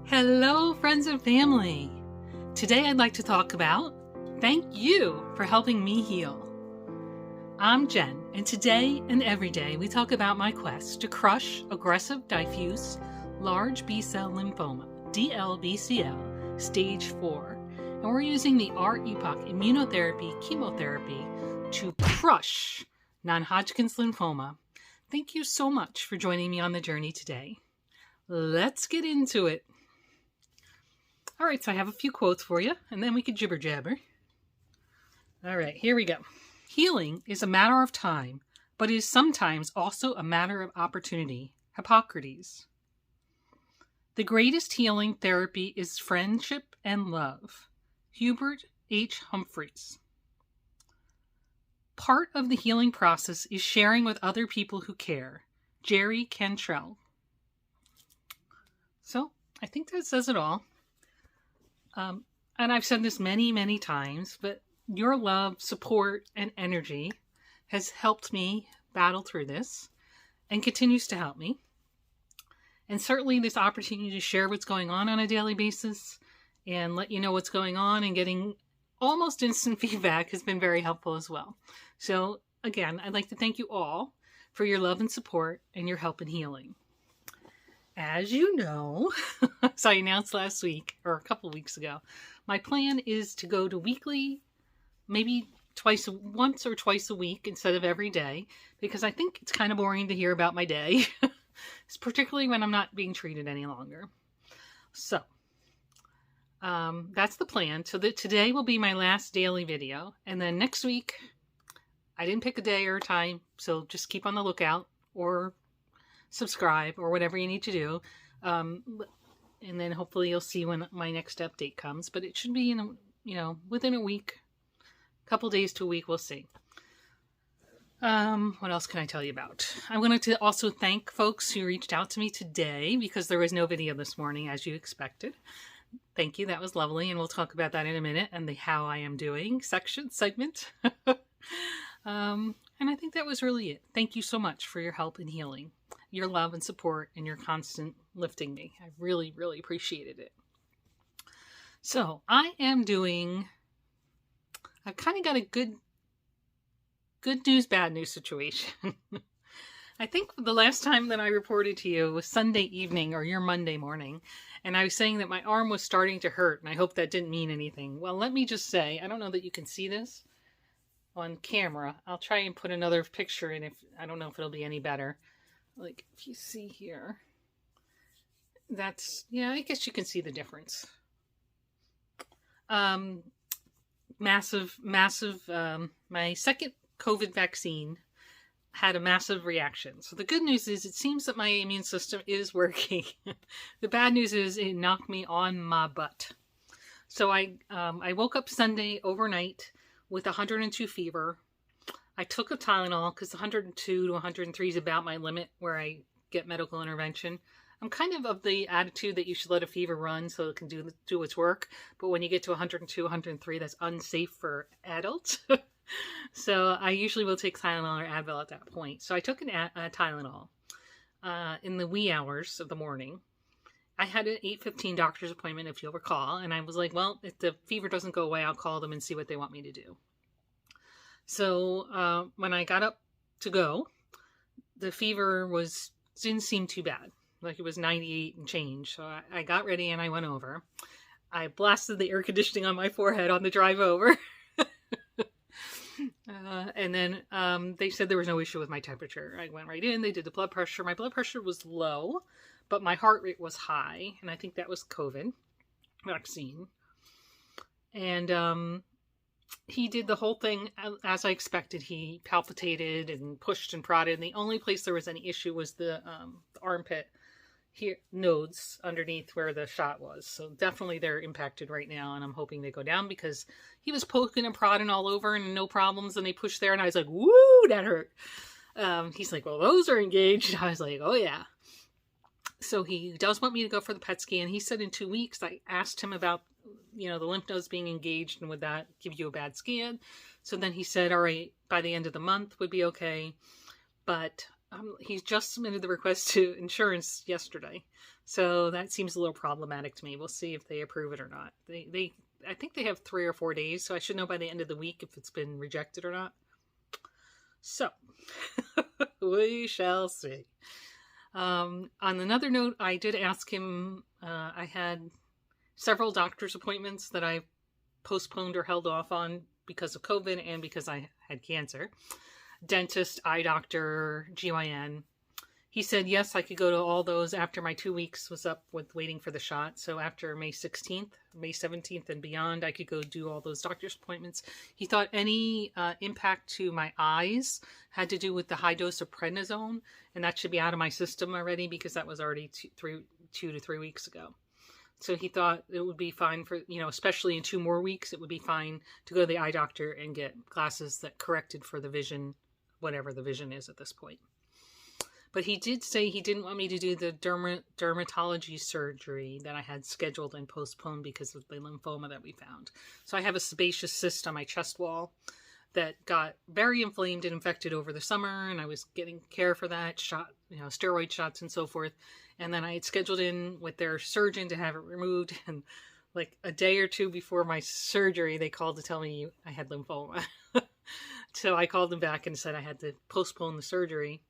Hello, friends and family. Today I'd like to talk about thank you for helping me heal. I'm Jen, and today and every day we talk about my quest to crush aggressive diffuse large B-cell lymphoma, DLBCL, stage 4, and we're using the R-EPOCH immunotherapy chemotherapy to crush Non-Hodgkin's lymphoma. Thank you so much for joining me on the journey today. Let's get into it. All right, so I have a few quotes for you, and then we could jibber jabber. All right, here we go. Healing is a matter of time, but is sometimes also a matter of opportunity. Hippocrates. The greatest healing therapy is friendship and love. Hubert H. Humphreys. Part of the healing process is sharing with other people who care. Jerry Cantrell. So, I think that says it all. And I've said this many, many times, but your love, support, and energy has helped me battle through this and continues to help me. And certainly this opportunity to share what's going on a daily basis and let you know what's going on and getting almost instant feedback has been very helpful as well. So again, I'd like to thank you all for your love and support and your help in healing. As you know, as I announced last week or a couple of weeks ago, my plan is to go to weekly, maybe once or twice a week instead of every day, because I think it's kind of boring to hear about my day, particularly when I'm not being treated any longer. So that's the plan. So that today will be my last daily video. And then next week, I didn't pick a day or a time, so just keep on the lookout or subscribe or whatever you need to do. And then hopefully you'll see when my next update comes, but it should be within a week, a couple days to a week. We'll see. What else can I tell you about? I wanted to also thank folks who reached out to me today because there was no video this morning as you expected. Thank you. That was lovely. And we'll talk about that in a minute and the how I am doing segment. And I think that was really it. Thank you so much for your help in healing, your love and support, and your constant lifting me. I really, really appreciated it. So I've kind of got a good news, bad news situation. I think the last time that I reported to you was Sunday evening or your Monday morning. And I was saying that my arm was starting to hurt. And I hope that didn't mean anything. Well, let me just say, I don't know that you can see this on camera. I'll try and put another picture in I don't know if it'll be any better. Like if you see here, I guess you can see the difference. Massive, my second COVID vaccine had a massive reaction. So the good news is it seems that my immune system is working. The bad news is it knocked me on my butt. So I woke up Sunday overnight with 102 fever. I took a Tylenol because 102 to 103 is about my limit where I get medical intervention. I'm kind of the attitude that you should let a fever run so it can do its work. But when you get to 102, 103, that's unsafe for adults. So I usually will take Tylenol or Advil at that point. So I took a Tylenol in the wee hours of the morning. I had an 8:15 doctor's appointment, if you'll recall. And I was like, well, if the fever doesn't go away, I'll call them and see what they want me to do. So when I got up to go, the fever didn't seem too bad. Like it was 98 and change. So I got ready and I went over. I blasted the air conditioning on my forehead on the drive over. And then they said there was no issue with my temperature. I went right in. They did the blood pressure. My blood pressure was low, but my heart rate was high. And I think that was COVID vaccine. And he did the whole thing as I expected. He palpitated and pushed and prodded. And the only place there was any issue was the armpit here, nodes underneath where the shot was. So definitely they're impacted right now. And I'm hoping they go down because he was poking and prodding all over and no problems. And they pushed there and I was like, woo, that hurt. He's like, well, those are engaged. I was like, oh yeah. So he does want me to go for the PET scan. He said in 2 weeks. I asked him about, the lymph nodes being engaged and would that give you a bad scan? So then he said, all right, by the end of the month would be okay. But He just submitted the request to insurance yesterday, so that seems a little problematic to me. We'll see if they approve it or not. I think they have 3 or 4 days, so I should know by the end of the week if it's been rejected or not. So, we shall see. On another note, I did ask him, I had several doctor's appointments that I postponed or held off on because of COVID and because I had cancer. Dentist, eye doctor, GYN. He said, yes, I could go to all those after my 2 weeks was up with waiting for the shot. So after May 16th, May 17th and beyond, I could go do all those doctor's appointments. He thought any impact to my eyes had to do with the high dose of prednisone, and that should be out of my system already because that was already 2 to 3 weeks ago. So he thought it would be fine for, especially in 2 more weeks, it would be fine to go to the eye doctor and get glasses that corrected for the vision, whatever the vision is at this point. But he did say he didn't want me to do the dermatology surgery that I had scheduled and postponed because of the lymphoma that we found. So I have a sebaceous cyst on my chest wall that got very inflamed and infected over the summer, and I was getting care for that, steroid shots and so forth. And then I had scheduled in with their surgeon to have it removed, and like a day or 2 before my surgery, they called to tell me I had lymphoma. So I called them back and said I had to postpone the surgery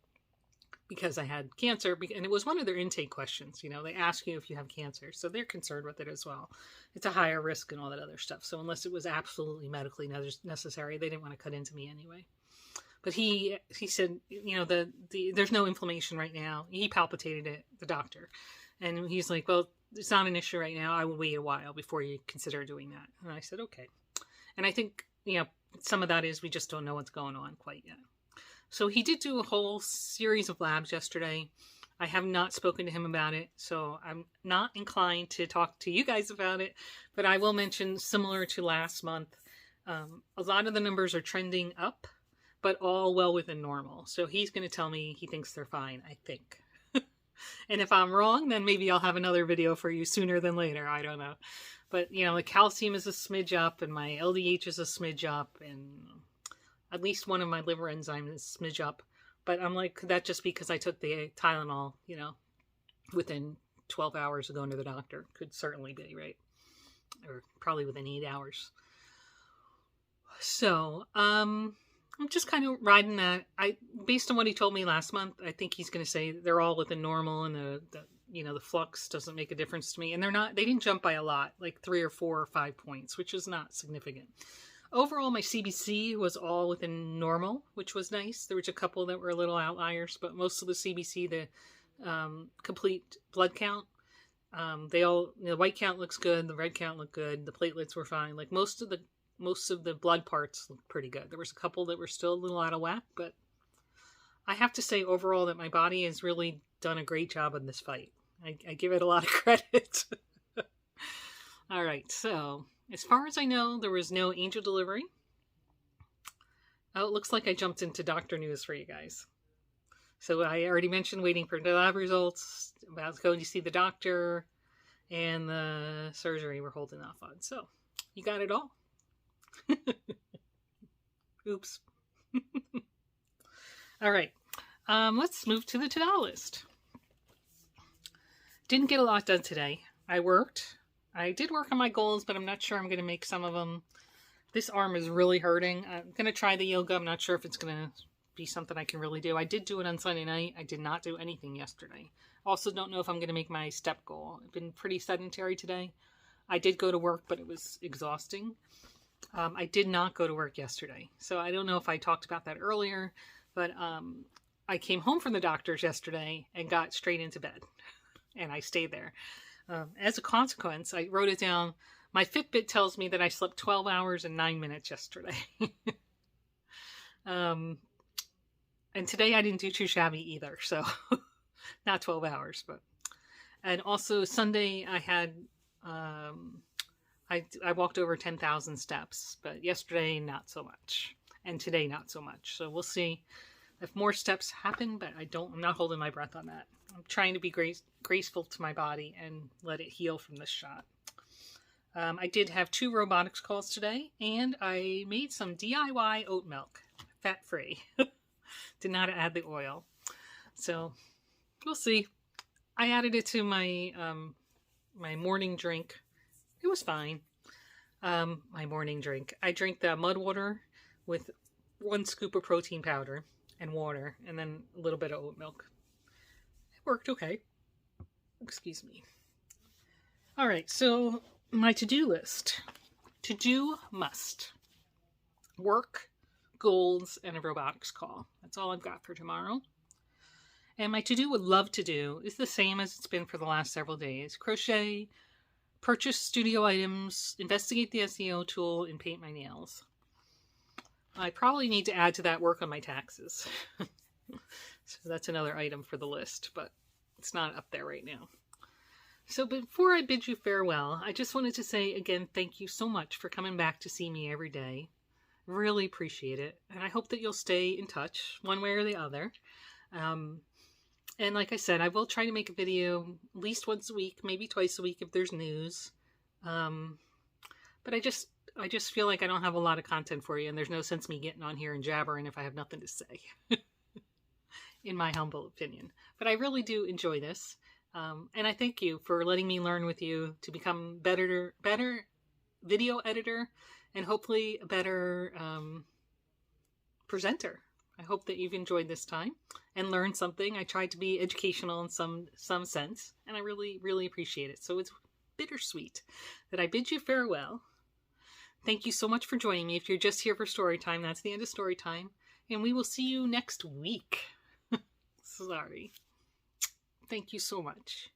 because I had cancer, and it was one of their intake questions. They ask you if you have cancer, so they're concerned with it as well. It's a higher risk and all that other stuff. So unless it was absolutely medically necessary, they didn't want to cut into me anyway. But he said, there's no inflammation right now. He palpitated it, the doctor, and he's like, well, it's not an issue right now. I will wait a while before you consider doing that. And I said, okay. And I think, some of that is we just don't know what's going on quite yet. So he did do a whole series of labs yesterday. I have not spoken to him about it, so I'm not inclined to talk to you guys about it, but I will mention, similar to last month, a lot of the numbers are trending up, but all well within normal. So he's going to tell me he thinks they're fine, I think. And if I'm wrong, then maybe I'll have another video for you sooner than later. I don't know. But, the calcium is a smidge up, and my LDH is a smidge up, and at least one of my liver enzymes is smidge up. But I'm like, could that just be because I took the Tylenol, within 12 hours of going to the doctor? Could certainly be, right? Or probably within 8 hours. So, I'm just kind of riding that. Based on what he told me last month, I think he's going to say they're all within normal, and the flux doesn't make a difference to me. And they didn't jump by a lot, like 3 or 4 or 5 points, which is not significant. Overall, my CBC was all within normal, which was nice. There was a couple that were a little outliers, but most of the CBC, the complete blood count, the white count looks good, the red count looked good, the platelets were fine. Like most of the blood parts looked pretty good. There was a couple that were still a little out of whack, but I have to say overall that my body has really done a great job in this fight. I give it a lot of credit. All right, so as far as I know, there was no angel delivery. Oh, it looks like I jumped into doctor news for you guys. So I already mentioned waiting for the lab results, about going to see the doctor, and the surgery we're holding off on. So you got it all. Oops. All right. Let's move to the to-do list. Didn't get a lot done today. I worked. I did work on my goals, but I'm not sure I'm going to make some of them. This arm is really hurting. I'm going to try the yoga. I'm not sure if it's going to be something I can really do. I did do it on Sunday night. I did not do anything yesterday. Also don't know if I'm going to make my step goal. I've been pretty sedentary today. I did go to work, but it was exhausting. I did not go to work yesterday. So I don't know if I talked about that earlier, but I came home from the doctor's yesterday and got straight into bed. And I stayed there. As a consequence, I wrote it down. My Fitbit tells me that I slept 12 hours and 9 minutes yesterday. And today I didn't do too shabby either. So not 12 hours, but. And also Sunday I had, I walked over 10,000 steps, but yesterday not so much. And today not so much. So we'll see if more steps happen, but I'm not holding my breath on that. I'm trying to be graceful to my body and let it heal from this shot. I did have 2 robotics calls today, and I made some DIY oat milk, fat-free. Did not add the oil. So we'll see. I added it to my my morning drink. It was fine. My morning drink. I drink the mud water with 1 scoop of protein powder and water, and then a little bit of oat milk. It worked okay. Excuse me. All right, so my to-do list. To-do must. Work, goals, and a robotics call. That's all I've got for tomorrow. And my to-do would love to do is the same as it's been for the last several days. Crochet, purchase studio items, investigate the SEO tool, and paint my nails. I probably need to add to that work on my taxes. So that's another item for the list, but it's not up there right now. So before I bid you farewell, I just wanted to say again, thank you so much for coming back to see me every day. Really appreciate it. And I hope that you'll stay in touch one way or the other. And like I said, I will try to make a video at least once a week, maybe twice a week if there's news. But I just feel like I don't have a lot of content for you, and there's no sense me getting on here and jabbering if I have nothing to say, in my humble opinion. But I really do enjoy this. And I thank you for letting me learn with you to become better video editor and hopefully a better presenter. I hope that you've enjoyed this time and learned something. I tried to be educational in some sense, and I really, really appreciate it. So it's bittersweet that I bid you farewell. Thank you so much for joining me. If you're just here for story time, that's the end of story time. And we will see you next week. Sorry. Thank you so much.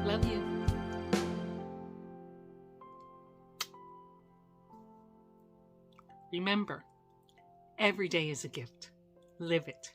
Love you. Remember, every day is a gift. Live it.